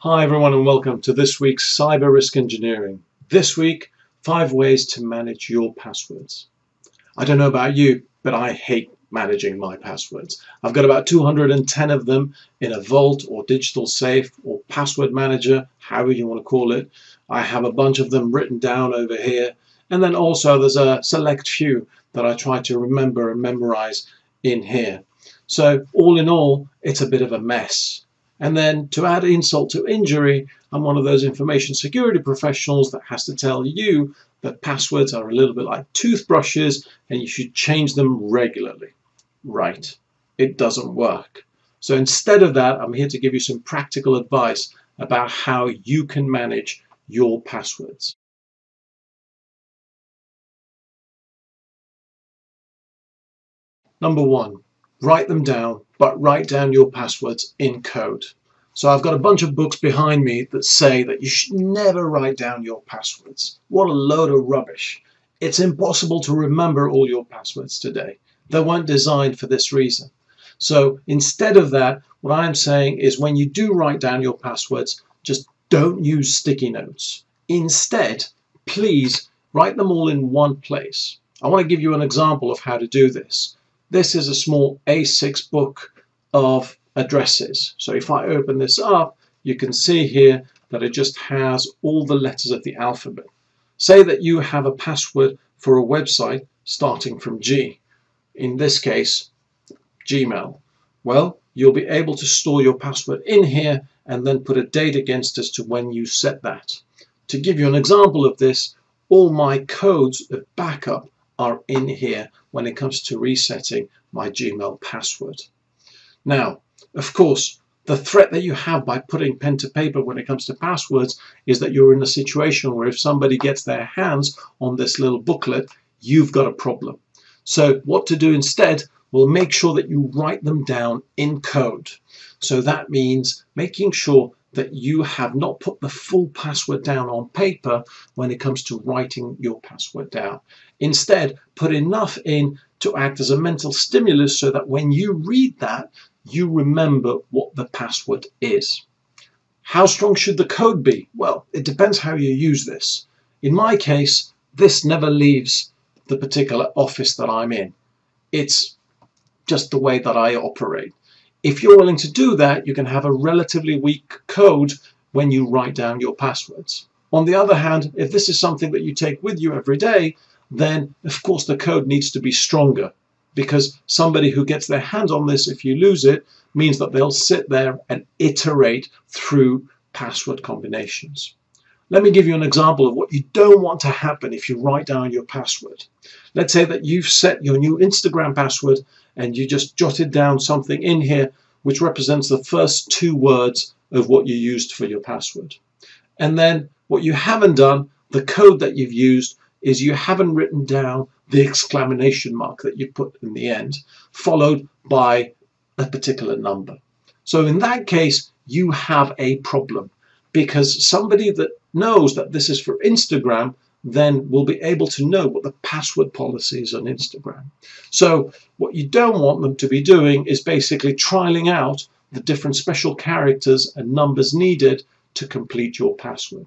Hi everyone and welcome to this week's Cyber Risk Engineering. This week, 5 ways to manage your passwords. I don't know about you, but I hate managing my passwords. I've got about 210 of them in a vault or digital safe or password manager, however you want to call it. I have a bunch of them written down over here, and then also there's a select few that I try to remember and memorize in here. So all in all, it's a bit of a mess. And then to add insult to injury, I'm one of those information security professionals that has to tell you that passwords are a little bit like toothbrushes and you should change them regularly. Right, it doesn't work. So instead of that, I'm here to give you some practical advice about how you can manage your passwords. Number 1, write them down, but write down your passwords in code. So I've got a bunch of books behind me that say that you should never write down your passwords. What a load of rubbish. It's impossible to remember all your passwords today. They weren't designed for this reason. So instead of that, what I'm saying is when you do write down your passwords, just don't use sticky notes. Instead, please write them all in one place. I want to give you an example of how to do this. This is a small A6 book of addresses. So if I open this up, you can see here that it just has all the letters of the alphabet. Say that you have a password for a website starting from G. In this case, Gmail. Well, you'll be able to store your password in here and then put a date against as to when you set that. To give you an example of this, all my codes of backup are in here when it comes to resetting my Gmail password. Now, of course, the threat that you have by putting pen to paper when it comes to passwords is that you're in a situation where if somebody gets their hands on this little booklet, you've got a problem. So what to do instead? Well, make sure that you write them down in code. So that means making sure that you have not put the full password down on paper when it comes to writing your password down. Instead, put enough in to act as a mental stimulus so that when you read that, you remember what the password is. How strong should the code be? Well, it depends how you use this. In my case, this never leaves the particular office that I'm in. It's just the way that I operate. If you're willing to do that, you can have a relatively weak code when you write down your passwords. On the other hand, if this is something that you take with you every day, then of course the code needs to be stronger, because somebody who gets their hands on this, if you lose it, means that they'll sit there and iterate through password combinations. Let me give you an example of what you don't want to happen if you write down your password. Let's say that you've set your new Instagram password and you just jotted down something in here which represents the first 2 words of what you used for your password. And then what you haven't done, the code that you've used, is you haven't written down the exclamation mark that you put in the end, followed by a particular number. So in that case, you have a problem, because somebody that knows that this is for Instagram then will be able to know what the password policy is on Instagram. So what you don't want them to be doing is basically trialing out the different special characters and numbers needed to complete your password.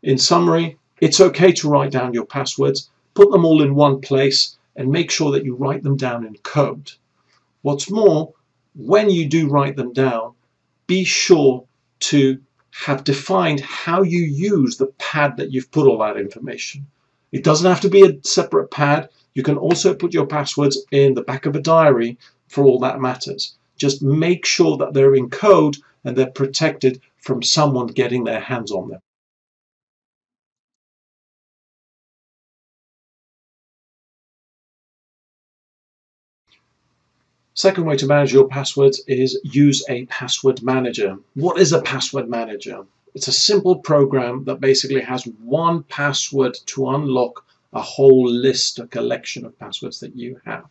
In summary, it's okay to write down your passwords, put them all in one place, and make sure that you write them down in code. What's more, when you do write them down, be sure to have defined how you use the pad that you've put all that information. It doesn't have to be a separate pad. You can also put your passwords in the back of a diary for all that matters. Just make sure that they're in code and they're protected from someone getting their hands on them. Second way to manage your passwords is use a password manager. What is a password manager? It's a simple program that basically has one password to unlock a whole list, a collection of passwords that you have.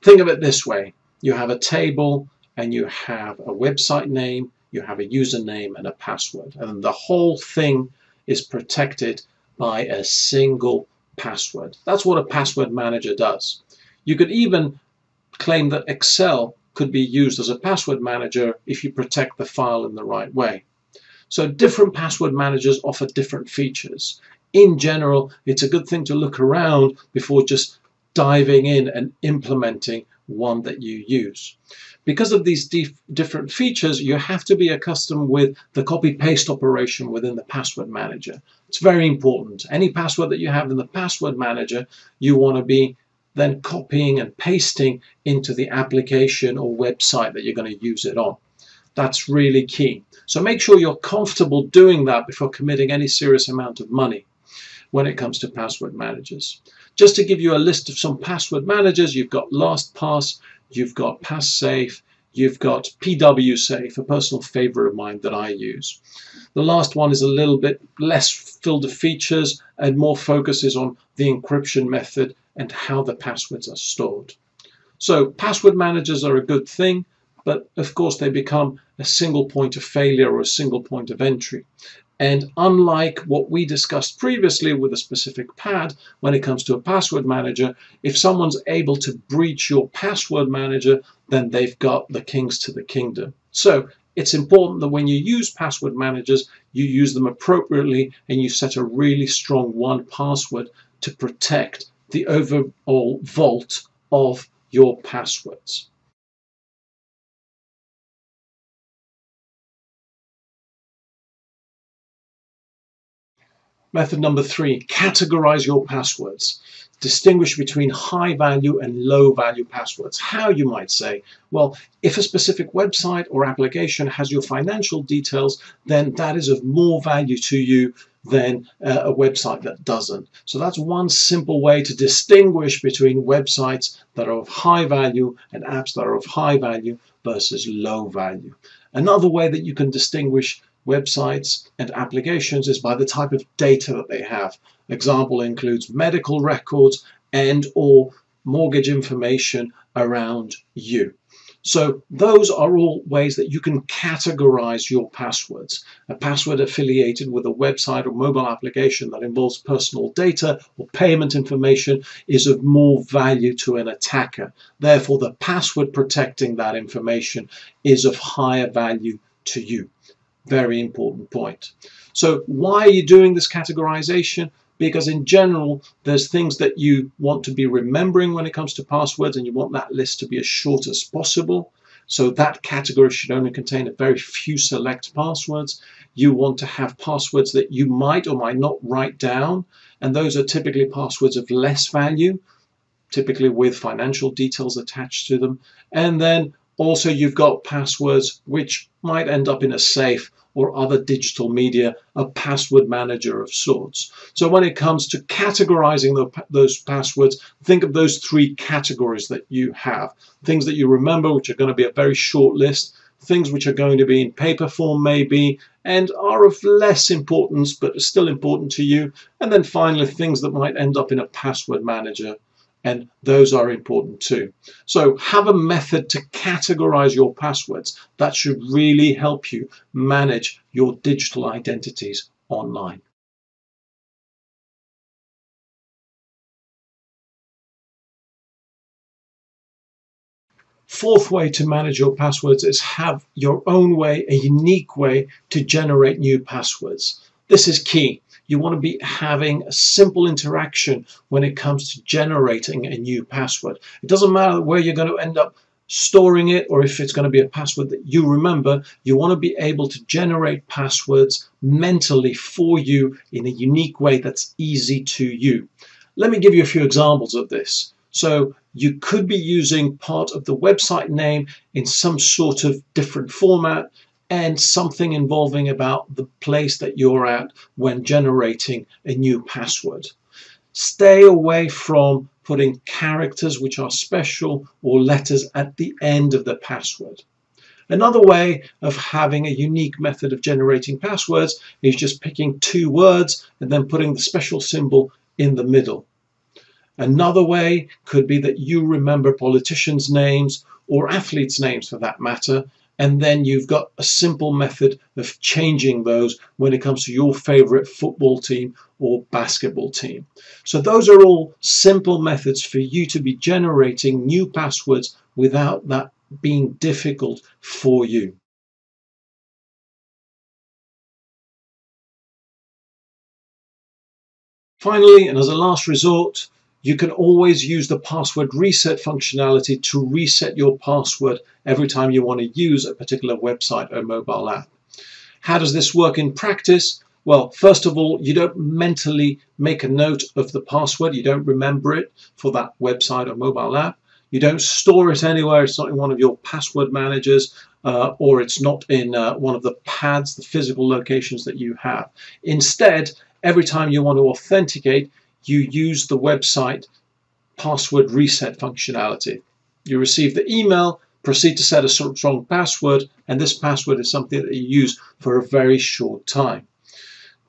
Think of it this way. You have a table and you have a website name, you have a username and a password. And the whole thing is protected by a single password. That's what a password manager does. You could even claim that Excel could be used as a password manager if you protect the file in the right way. So different password managers offer different features. In general, it's a good thing to look around before just diving in and implementing one that you use. Because of these different features, you have to be accustomed with the copy-paste operation within the password manager. It's very important. Any password that you have in the password manager, you want to be then copying and pasting into the application or website that you're going to use it on. That's really key. So make sure you're comfortable doing that before committing any serious amount of money when it comes to password managers. Just to give you a list of some password managers, you've got LastPass, you've got PassSafe, you've got PWSafe, a personal favorite of mine that I use. The last one is a little bit less filled with features and more focuses on the encryption method and how the passwords are stored. So password managers are a good thing, but of course they become a single point of failure or a single point of entry. And unlike what we discussed previously with a specific pad, when it comes to a password manager, if someone's able to breach your password manager, then they've got the keys to the kingdom. So it's important that when you use password managers, you use them appropriately and you set a really strong 1Password to protect the overall vault of your passwords. Method number 3, categorize your passwords. Distinguish between high value and low value passwords. How, you might say? Well, if a specific website or application has your financial details, then that is of more value to you than a website that doesn't. So that's one simple way to distinguish between websites that are of high value and apps that are of high value versus low value. Another way that you can distinguish websites and applications is by the type of data that they have. Example includes medical records and or mortgage information around you. So those are all ways that you can categorize your passwords. A password affiliated with a website or mobile application that involves personal data or payment information is of more value to an attacker. Therefore, the password protecting that information is of higher value to you. Very important point. So why are you doing this categorization? Because in general, there's things that you want to be remembering when it comes to passwords, and you want that list to be as short as possible. So that category should only contain a very few select passwords. You want to have passwords that you might or might not write down, and those are typically passwords of less value, typically with financial details attached to them. And then also you've got passwords which might end up in a safe or other digital media, a password manager of sorts. So when it comes to categorizing those passwords, think of those 3 categories that you have. Things that you remember, which are going to be a very short list, things which are going to be in paper form maybe, and are of less importance but still important to you, and then finally things that might end up in a password manager, and those are important too. So have a method to categorize your passwords. That should really help you manage your digital identities online. Fourth way to manage your passwords is have your own way, a unique way to generate new passwords. This is key. You want to be having a simple interaction when it comes to generating a new password. It doesn't matter where you're going to end up storing it or if it's going to be a password that you remember. You want to be able to generate passwords mentally for you in a unique way that's easy to you. Let me give you a few examples of this. So you could be using part of the website name in some sort of different format, and something involving about the place that you're at when generating a new password. Stay away from putting characters which are special or letters at the end of the password. Another way of having a unique method of generating passwords is just picking 2 words and then putting the special symbol in the middle. Another way could be that you remember politicians' names or athletes' names for that matter, and then you've got a simple method of changing those when it comes to your favorite football team or basketball team. So those are all simple methods for you to be generating new passwords without that being difficult for you. Finally, and as a last resort, you can always use the password reset functionality to reset your password every time you want to use a particular website or mobile app. How does this work in practice? Well, first of all, you don't mentally make a note of the password. You don't remember it for that website or mobile app. You don't store it anywhere. It's not in one of your password managers, or it's not in one of the pads, the physical locations that you have. Instead, every time you want to authenticate, you use the website password reset functionality. You receive the email, proceed to set a strong password, and this password is something that you use for a very short time.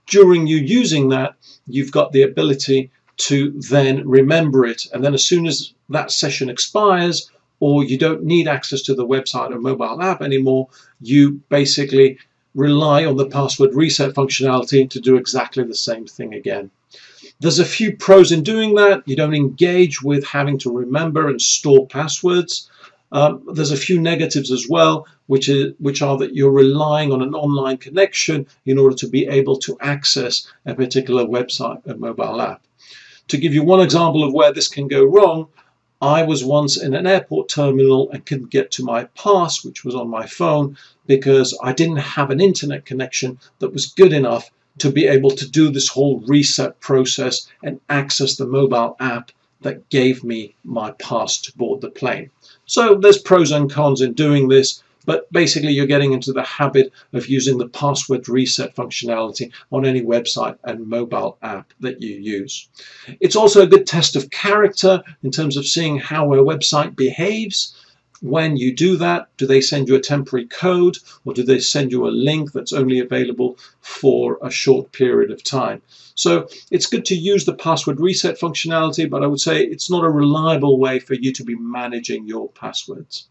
During you using that, you've got the ability to then remember it, and then as soon as that session expires, or you don't need access to the website or mobile app anymore, you basically rely on the password reset functionality to do exactly the same thing again. There's a few pros in doing that. You don't engage with having to remember and store passwords. There's a few negatives as well, which are that you're relying on an online connection in order to be able to access a particular website or mobile app. To give you one example of where this can go wrong, I was once in an airport terminal and couldn't get to my pass, which was on my phone, because I didn't have an internet connection that was good enough to be able to do this whole reset process and access the mobile app that gave me my pass to board the plane. So there's pros and cons in doing this, but basically you're getting into the habit of using the password reset functionality on any website and mobile app that you use. It's also a good test of character in terms of seeing how a website behaves. When you do that, do they send you a temporary code, or do they send you a link that's only available for a short period of time? So it's good to use the password reset functionality, but I would say it's not a reliable way for you to be managing your passwords.